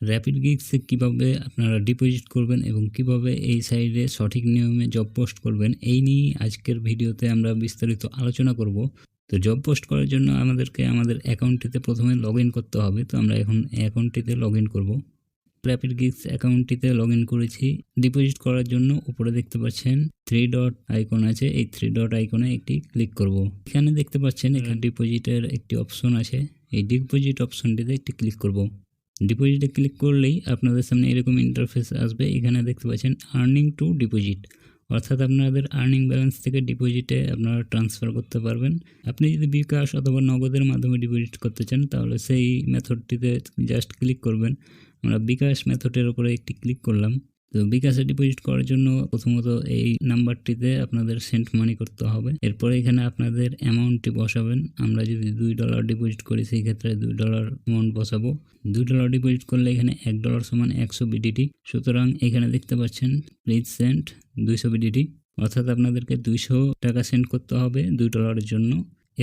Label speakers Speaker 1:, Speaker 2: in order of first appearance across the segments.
Speaker 1: Rapid গিগসে কীভাবে আপনারা deposit করবেন এবং কিভাবে এই সাইডে সঠিক নিয়মে জব পোস্ট করবেন এই নিয়ে আজকের ভিডিওতে আমরা বিস্তারিত আলোচনা করব। তো জব পোস্ট করার জন্য আমাদেরকে আমাদের অ্যাকাউন্টটিতে প্রথমে লগ ইন করতে হবে। তো আমরা এখন অ্যাকাউন্টটিতে লগ ইন করবো। র্যাপিড গিগস অ্যাকাউন্টটিতে লগ ইন করেছি। ডিপোজিট করার জন্য উপরে দেখতে পাচ্ছেন 3 ডট আইকন আছে, এই 3 ডট আইকনে একটি ক্লিক করব। এখানে দেখতে পাচ্ছেন এখানে ডিপোজিটের একটি অপশন আছে, এই ডিপোজিট অপশনটিতে একটি ক্লিক করব। ডিপোজিটে ক্লিক করলেই আপনাদের সামনে এরকম ইন্টারফেস আসবে। এখানে দেখতে পাচ্ছেন আর্নিং টু ডিপোজিট, অর্থাৎ আপনাদের আর্নিং ব্যালেন্স থেকে ডিপোজিটে আপনারা ট্রান্সফার করতে পারবেন। আপনি যদি বিকাশ অথবা নগদের মাধ্যমে ডিপোজিট করতে চান তাহলে সেই মেথডটিতে জাস্ট ক্লিক করবেন। আমরা বিকাশ মেথডের উপরে একটি ক্লিক করলাম। তো বিকাশে ডিপোজিট করার জন্য প্রথমত এই নাম্বারটিতে আপনাদের সেন্ড মানি করতে হবে। এরপরে এখানে আপনাদের অ্যামাউন্টটি বসাবেন। আমরা যদি $2 ডিপোজিট করি সেই ক্ষেত্রে $2 অ্যামাউন্ট বসাবো। $2 ডিপোজিট করলে এখানে $1 সমান 100 BDT। সুতরাং এখানে দেখতে পাচ্ছেন প্লিজ সেন্ড 200 BDT, অর্থাৎ আপনাদেরকে 200 টাকা সেন্ড করতে হবে $2 জন্য।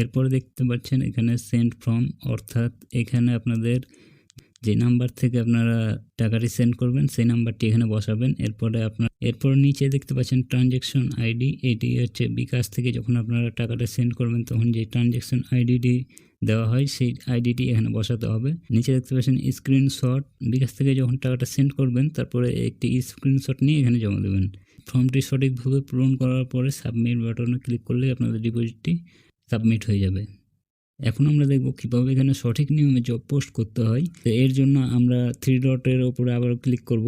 Speaker 1: এরপরে দেখতে পাচ্ছেন এখানে সেন্ড ফ্রম, অর্থাৎ এখানে আপনাদের যে নাম্বার থেকে আপনারা টাকাটি সেন্ড করবেন সেই নাম্বারটি এখানে বসাবেন। এরপর নিচে দেখতে পাচ্ছেন ট্রানজ্যাকশন আইডি, এটি হচ্ছে বিকাশ থেকে যখন আপনারা টাকাটা সেন্ড করবেন তখন যে ট্রানজ্যাকশন আইডিটি দেওয়া হয় সেই আইডিটি এখানে বসাতে হবে। নিচে দেখতে পাচ্ছেন স্ক্রিনশট, বিকাশ থেকে যখন টাকাটা সেন্ড করবেন তারপরে একটি স্ক্রিনশট নিয়ে এখানে জমা দেবেন। ফর্মটি সঠিকভাবে পূরণ করার পরে সাবমিট বাটনে ক্লিক করলে আপনাদের ডিপোজিটটি সাবমিট হয়ে যাবে। এখন আমরা দেখব কীভাবে এখানে সঠিক নিয়মে জব পোস্ট করতে হয়। তো এর জন্য আমরা 3 ডটের ওপরে আবার ক্লিক করব।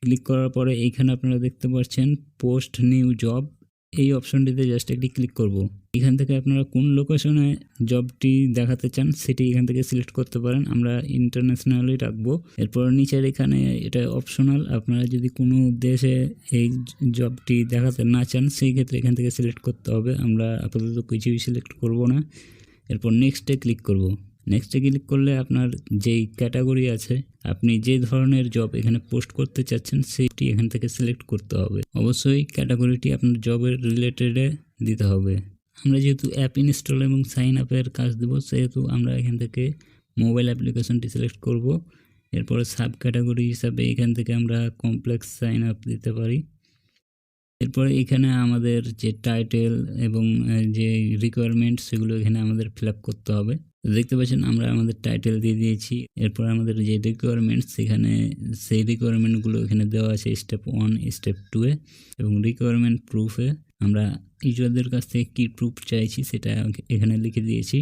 Speaker 1: ক্লিক করার পরে এইখানে আপনারা দেখতে পাচ্ছেন পোস্ট নিউ জব, এই অপশনটিতে জাস্ট একটি ক্লিক করব। এখান থেকে আপনারা কোন লোকেশনে জবটি দেখাতে চান সেটি এখান থেকে সিলেক্ট করতে পারেন। আমরা ইন্টারন্যাশনালি রাখবো। এরপর নিচের এখানে এটা অপশনাল, আপনারা যদি কোনো দেশে এই জবটি দেখাতে না চান সেই ক্ষেত্রে এখান থেকে সিলেক্ট করতে হবে। আমরা আপাতত কিছুই সিলেক্ট করব না। এরপর নেক্সটে ক্লিক করব। নেক্সটে ক্লিক করলে আপনার যেই ক্যাটাগরি আছে, আপনি যে ধরনের জব এখানে পোস্ট করতে চাচ্ছেন সেইটি এখান থেকে সিলেক্ট করতে হবে। অবশ্যই ক্যাটাগরিটি আপনার জবের রিলেটেডে দিতে হবে। আমরা যেহেতু অ্যাপ ইনস্টল এবং সাইন আপের কাজ দেবো সেহেতু আমরা এখান থেকে মোবাইল অ্যাপ্লিকেশনটি সিলেক্ট করব। এরপরে সাব ক্যাটাগরি হিসাবে এখান থেকে আমরা কমপ্লেক্স সাইন আপ দিতে পারি। এরপরে এখানে আমাদের যে টাইটেল এবং যে রিকোয়ারমেন্ট সেগুলো এখানে আমাদের ফিল আপ করতে হবে। দেখতে পাচ্ছেন আমরা আমাদের টাইটেল দিয়ে দিয়েছি। এরপর আমাদের যে রিকোয়ারমেন্টস সেখানে সেই রিকোয়ারমেন্টগুলো এখানে দেওয়া আছে স্টেপ 1 স্টেপ 2 এ, এবং রিকোয়ারমেন্ট প্রুফে আমরা ইউজারদের কাছ থেকে কী প্রুফ চাইছি সেটা এখানে লিখে দিয়েছি।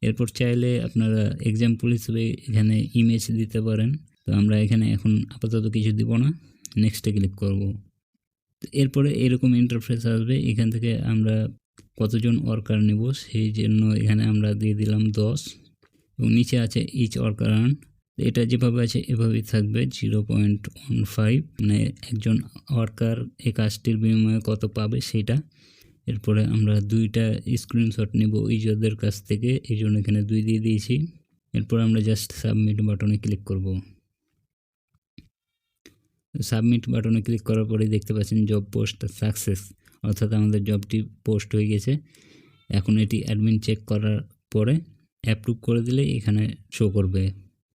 Speaker 1: এরপর চাইলে আপনারা এক্সাম্পল হিসেবে এখানে ইমেজ দিতে পারেন। তো আমরা এখানে এখন আপাতত কিছু দিব না, নেক্সটে ক্লিক করব। এরপরে এরকম ইন্টারফেস আসবে। এখান থেকে আমরা কতজন ওয়ার্কার নেব সেই জন্য এখানে আমরা দিয়ে দিলাম 10, এবং নিচে আছে ইচ ওয়ার্কার আর্ন। এটা যেভাবে আছে এভাবেই থাকবে 0.15, মানে একজন ওয়ার্কার এই কাজটির বিনিময়ে কত পাবে সেটা। এরপরে আমরা 2টা স্ক্রিনশট নেব ইউজারদের কাছ থেকে, এই জন্য এখানে 2 দিয়ে দিয়েছি। এরপর আমরা জাস্ট সাবমিট বাটনে ক্লিক করব। সাবমিট বাটনে ক্লিক করার পরে দেখতে পাচ্ছেন জব পোস্ট সাকসেস, অর্থাৎ আমাদের জবটি পোস্ট হয়ে গেছে। এখন এটি অ্যাডমিন চেক করার পরে অ্যাপ্রুভ করে দিলে এখানে শো করবে।